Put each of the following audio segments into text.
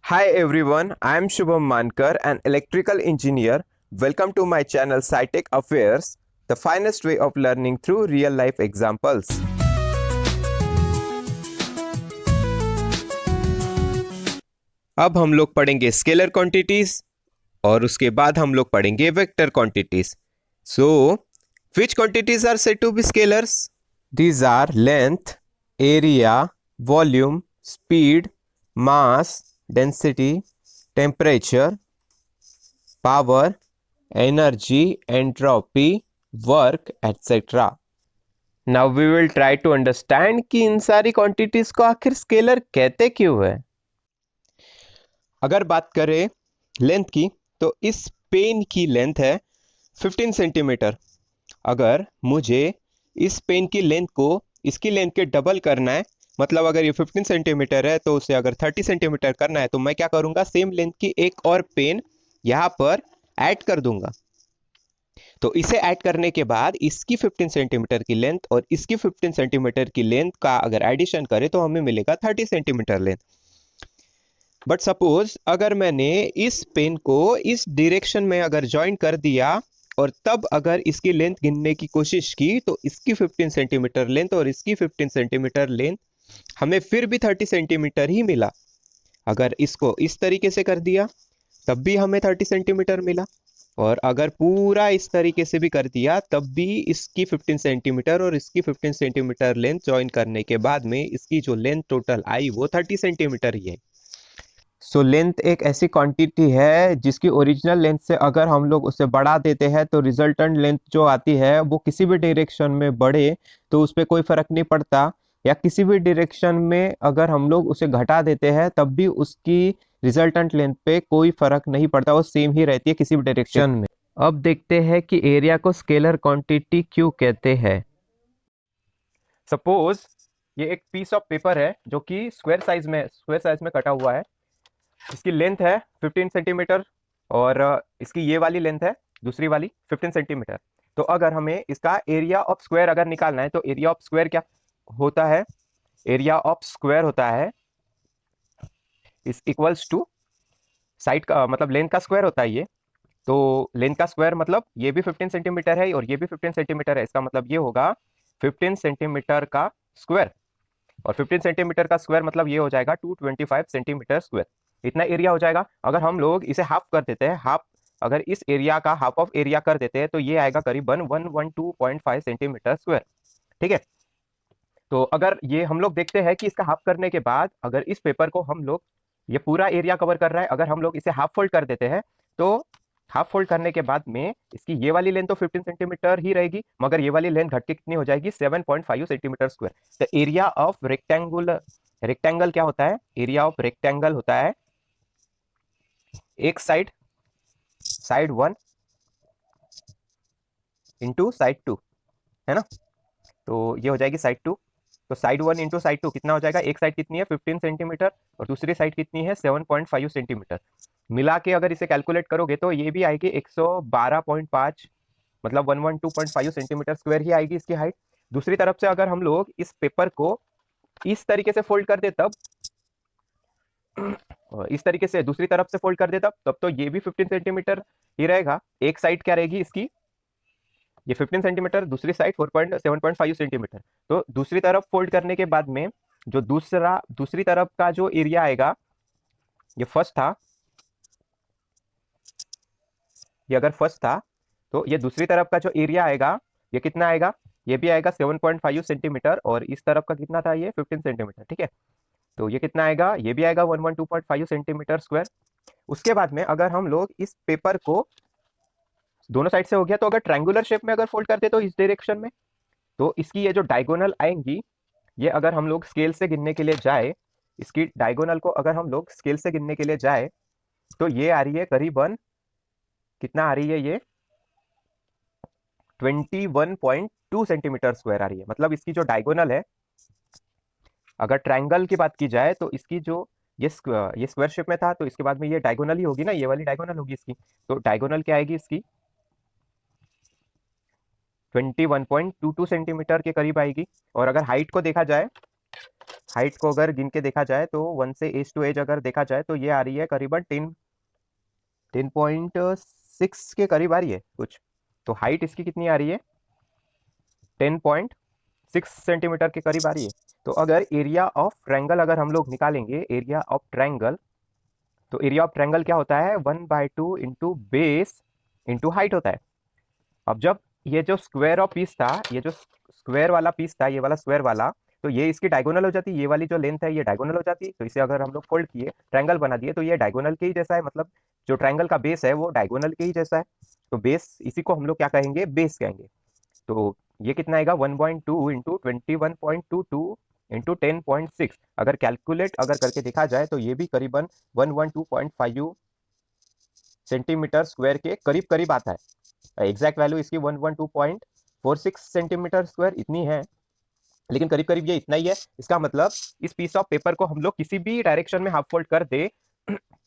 Hi everyone, I am Shubham Mankar, an electrical engineer. Welcome to my channel SciTech Affairs, the finest way of learning through real life examples. अब हम लोग पढ़ेंगे scalar quantities और उसके बाद हम लोग पढ़ेंगे vector quantities. So which quantities are said to be scalars? These are length, area, volume, speed, mass, density, temperature, power, energy, entropy, work, etc. Now we will try to understand कि इन सारी quantities को आखिर scalar कहते क्यों है. अगर बात करें लेंथ की तो इस पेन की लेंथ है 15 सेंटीमीटर. अगर मुझे इस पेन की लेंथ को इसकी लेंथ के डबल करना है, मतलब अगर ये 15 सेंटीमीटर है तो उसे अगर 30 सेंटीमीटर करना है तो मैं क्या करूंगा, सेम लेंथ की एक और पेन यहां पर ऐड कर दूंगा. तो इसे ऐड करने के बाद इसकी 15 सेंटीमीटर की लेंथ और इसकी 15 सेंटीमीटर की लेंथ का अगर एडिशन करें तो हमें मिलेगा 30 सेंटीमीटर लेंथ. बट सपोज अगर मैंने इस पेन को इस डायरेक्शन में अगर ज्वाइन कर दिया और तब अगर इसकी लेंथ गिनने की कोशिश की तो इसकी 15 सेंटीमीटर लेंथ और इसकी 15 सेंटीमीटर लेंथ हमें फिर भी 30 सेंटीमीटर ही मिला. अगर इसको इस तरीके से कर दिया तब भी हमें 30 सेंटीमीटर मिला, और अगर पूरा इस तरीके से भी कर दिया तब भी इसकी 15 सेंटीमीटर और इसकी 15 सेंटीमीटर लेंथ ज्वाइन करने के बाद में इसकी जो लेंथ टोटल आई वो 30 सेंटीमीटर ही है. सो लेंथ एक ऐसी क्वांटिटी है जिसकी ओरिजिनल लेंथ से अगर हम लोग उसे बढ़ा देते हैं तो रिजल्टेंट लेंथ जो आती है वो किसी भी डायरेक्शन में बढ़े तो उस पर कोई फर्क नहीं पड़ता, या किसी भी डायरेक्शन में अगर हम लोग उसे घटा देते हैं तब भी उसकी रिजल्टेंट लेंथ पे कोई फर्क नहीं पड़ता, वो सेम ही रहती है किसी भी डायरेक्शन में. अब देखते हैं कि एरिया को स्केलर क्वांटिटी क्यों कहते हैं. सपोज ये एक पीस ऑफ पेपर है जो कि स्क्वायर साइज में कटा हुआ है. इसकी लेंथ है 15 सेंटीमीटर और इसकी ये वाली लेंथ है दूसरी वाली 15 सेंटीमीटर. तो अगर हमें इसका एरिया ऑफ स्क्वायर अगर निकालना है तो एरिया ऑफ स्क्वायर क्या होता है, एरिया ऑफ स्क्वायर होता है इज इक्वल्स टू साइड का मतलब लेंथ का स्क्वायर होता है ये. तो लेंथ का स्क्वायर मतलब ये भी 15 सेंटीमीटर है और ये भी 15 सेंटीमीटर है, इसका मतलब ये होगा 15 सेंटीमीटर का स्क्वायर, और 15 सेंटीमीटर का स्क्वायर मतलब ये हो जाएगा 225 सेंटीमीटर स्क्वायर. इतना एरिया हो जाएगा. अगर हम लोग इसे हाफ कर देते हैं, हाफ अगर इस एरिया का हाफ ऑफ एरिया कर देते हैं तो ये आएगा करीबन 112.5 सेंटीमीटर स्क्वायर. ठीक है. तो अगर ये हम लोग देखते हैं कि इसका हाफ करने के बाद अगर इस पेपर को हम लोग ये पूरा एरिया कवर कर रहा है, अगर हम लोग इसे हाफ फोल्ड कर देते हैं तो हाफ फोल्ड करने के बाद में इसकी ये वाली लेंथ तो 15 सेंटीमीटर ही रहेगी, मगर ये वाली लेंथ घट के कितनी हो जाएगी 7.5 सेंटीमीटर स्क्वायर. तो एरिया ऑफ रेक्टेंगल क्या होता है, एरिया ऑफ रेक्टेंगल होता है एक साइड 1 इंटू साइड 2, है ना. तो ये हो जाएगी साइड 2. तो साइड 1 इंटू साइड 2 कितना हो जाएगा, एक साइड कितनी है 15 सेंटीमीटर और दूसरी साइड कितनी है 7.5 सेंटीमीटर. मिला के अगर इसे कैलकुलेट करोगे तो ये भी आएगी 112.5, मतलब 112.5 सेंटीमीटर स्क्वायर ही आएगी इसकी हाइट. दूसरी तरफ से अगर हम लोग इस पेपर को इस तरीके से फोल्ड कर दे तब इस तरीके से दूसरी तरफ से फोल्ड कर दे तब तो ये भी 15 सेंटीमीटर ही रहेगा. एक साइड क्या रहेगी इसकी, ये 15 सेंटीमीटर, दूसरी साइड 7.5 सेंटीमीटर. तो दूसरी तरफ फोल्ड करने के बाद में जो दूसरी तरफ का जो एरिया आएगा, ये फर्स्ट था, ये अगर फर्स्ट था तो ये दूसरी तरफ का जो एरिया आएगा ये कितना आएगा, ये भी आएगा 7.5 सेंटीमीटर और इस तरफ का कितना था ये 15 सेंटीमीटर. ठीक है. तो ये कितना आएगा, ये भी आएगा 112.5 सेंटीमीटर स्क्वायर. उसके बाद में अगर हम लोग इस पेपर को दोनों साइड से हो गया तो अगर ट्रायंगुलर शेप में अगर फोल्ड करते तो इस डायरेक्शन में, तो इसकी ये जो डायगोनल आएंगी ये अगर हम लोग स्केल से गिनने के लिए जाए, इसकी डायगोनल को अगर हम लोग स्केल से गिनने के लिए जाए तो ये आ रही है करीबन कितना आ रही है, ये 21.2 सेंटीमीटर स्क्वायर आ रही है. मतलब इसकी जो डायगोनल है, अगर ट्रायंगल की बात की जाए तो इसकी जो ये स्क्वायर शेप में था तो इसके बाद में ये डायगोनल ही होगी ना, ये वाली डायगोनल होगी इसकी. तो डायगोनल क्या आएगी इसकी 21.22 सेंटीमीटर के करीब आएगी. और अगर हाइट को देखा जाए हाइट को अगर गिन के देखा जाए तो 1 से एज टू एज अगर देखा जाए तो ये आ रही है करीबन 10.6 के करीब आ रही है कुछ। तो हाइट इसकी कितनी आ रही है, 10.6 सेंटीमीटर के करीब आ रही है। तो अगर एरिया ऑफ ट्रायंगल अगर हम लोग निकालेंगे, एरिया ऑफ ट्रायंगल, तो एरिया ऑफ ट्रायंगल क्या होता है, 1/2 इंटू बेस इंटू हाइट होता है। अब जब ये जो स्क्वायर ऑफ पीस था, ये जो स्क्वायर वाला पीस था, ये वाला स्क्वायर वाला, तो ये इसकी डायगोनल हो जाती, ये वाली जो लेंथ है ये डायगोनल हो जाती। तो इसे अगर हम लोग फोल्ड किए, ट्रायंगल बना दिए, तो ये डायगोनल के ही जैसा है, मतलब जो ट्रायंगल का बेस है वो डायगोनल के ही जैसा है। तो बेस, इसी को हम लोग क्या कहेंगे, बेस कहेंगे। तो ये कितना आएगा, 1.2 इंटू 21.22 इंटू 10.6। अगर कैलकुलेट अगर करके देखा जाए तो ये भी करीबन 112.5 सेंटीमीटर स्क्वायर के करीब करीब आता है। एग्जैक्ट वैल्यू इसकी 112.46 सेंटीमीटर स्क्वायर इतनी है, लेकिन करीब करीब ये इतना ही है। इसका मतलब इस पीस ऑफ पेपर को हम लोग किसी भी डायरेक्शन में हाफ फोल्ड कर दे,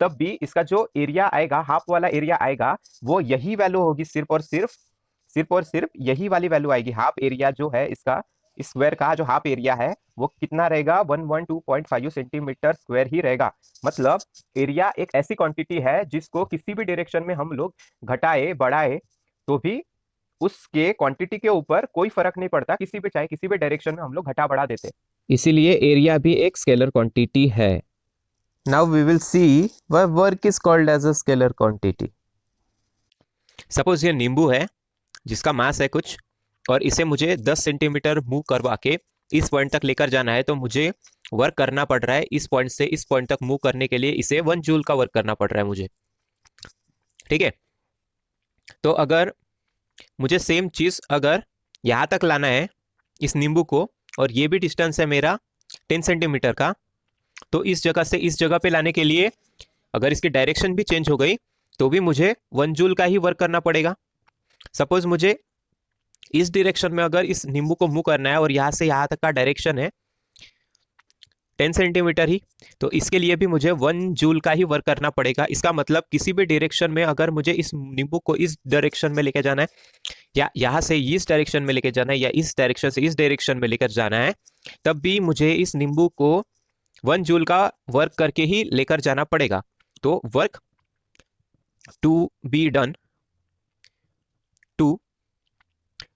तब भी इसका जो एरिया आएगा, हाफ वाला एरिया आएगा, वो यही वैल्यू होगी, सिर्फ और सिर्फ यही वाली वैल्यू आएगी। हाफ एरिया जो है इसका, इस स्क्वायर का जो हाफ एरिया है वो कितना रहेगा, 112.5 सेंटीमीटर स्क्वायर ही रहेगा। मतलब एरिया एक ऐसी क्वांटिटी है जिसको किसी भी डायरेक्शन में हम लोग घटाए बढ़ाए तो भी उसके क्वांटिटी के ऊपर कोई फर्क नहीं पड़ता, किसी भी चाहे किसी भी डायरेक्शन में हम लोग घटा बढ़ा देते। इसीलिए एरिया भी एक स्केलर क्वांटिटी है। Now we will see why work is called as a scalar quantity. Suppose ये नींबू है जिसका मास है कुछ, और इसे मुझे 10 सेंटीमीटर मूव करवा के इस पॉइंट तक लेकर जाना है, तो मुझे वर्क करना पड़ रहा है इस पॉइंट से इस पॉइंट तक मूव करने के लिए इसे 1 जूल का वर्क करना पड़ रहा है मुझे, ठीक है। तो अगर मुझे सेम चीज अगर यहां तक लाना है इस नींबू को, और ये भी डिस्टेंस है मेरा 10 सेंटीमीटर का, तो इस जगह से इस जगह पे लाने के लिए अगर इसकी डायरेक्शन भी चेंज हो गई तो भी मुझे 1 जूल का ही वर्क करना पड़ेगा। सपोज मुझे इस डायरेक्शन में अगर इस नींबू को मूव करना है और यहां से यहां तक का डायरेक्शन है 10 सेंटीमीटर ही, तो इसके लिए भी मुझे 1 जूल का ही वर्क करना पड़ेगा। इसका मतलब किसी भी डायरेक्शन में अगर मुझे इस नींबू को इस डायरेक्शन में लेके जाना है, या यहां से इस डायरेक्शन में लेके जाना है, या इस डायरेक्शन से इस डायरेक्शन में लेकर जाना है, तब भी मुझे इस नींबू को 1 जूल का वर्क करके ही लेकर जाना पड़ेगा। तो work to be done to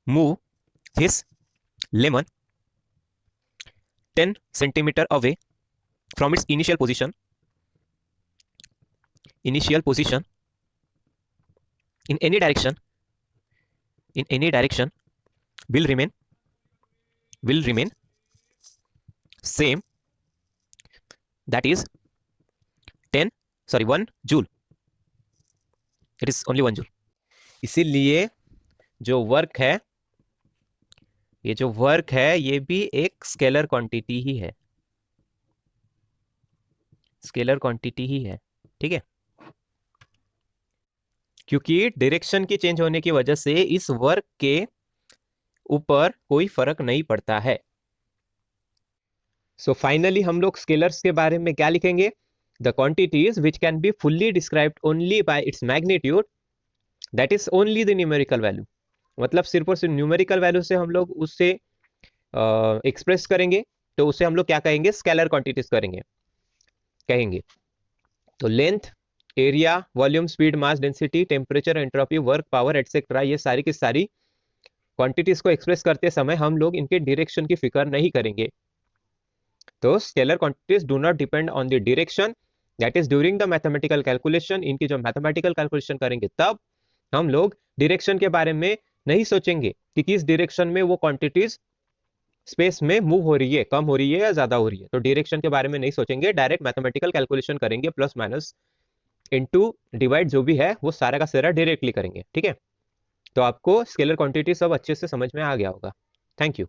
move this lemon 10 centimeter away from its initial position in any direction will remain same, that is 1 joule, it is only 1 joule। इसीलिए जो वर्क है, ये जो वर्क है ये भी एक स्केलर क्वांटिटी ही है, स्केलर क्वांटिटी ही है, ठीक है। क्योंकि डायरेक्शन के चेंज होने की वजह से इस वर्क के ऊपर कोई फर्क नहीं पड़ता है। सो फाइनली हम लोग स्केलर्स के बारे में क्या लिखेंगे, the quantities which can be fully described only by its magnitude, that is only the numerical value. मतलब सिर्फ और सिर्फ न्यूमेरिकल वैल्यू से हम लोग उससे एक्सप्रेस करेंगे, तो उसे हम लोग क्या कहेंगे, स्केलर क्वांटिटीज कहेंगे। तो length, area, volume, speed, mass, density, temperature, entropy, work, power etcetera, ये सारी की सारी क्वांटिटीज को एक्सप्रेस करते समय हम लोग इनके डायरेक्शन की फिक्र नहीं करेंगे। तो scalar quantities do not depend on the direction, that is during the mathematical calculation. इनकी जो मैथमेटिकल कैलकुलेशन करेंगे तब हम लोग डायरेक्शन के बारे में नहीं सोचेंगे कि किस डायरेक्शन में वो क्वांटिटीज स्पेस में मूव हो रही है, कम हो रही है या ज्यादा हो रही है। तो डायरेक्शन के बारे में नहीं सोचेंगे, डायरेक्ट मैथमेटिकल कैलकुलेशन करेंगे, प्लस माइनस इनटू डिवाइड जो भी है वो सारा का सारा डायरेक्टली करेंगे, ठीक है। तो आपको स्केलर क्वांटिटी सब अच्छे से समझ में आ गया होगा। Thank you.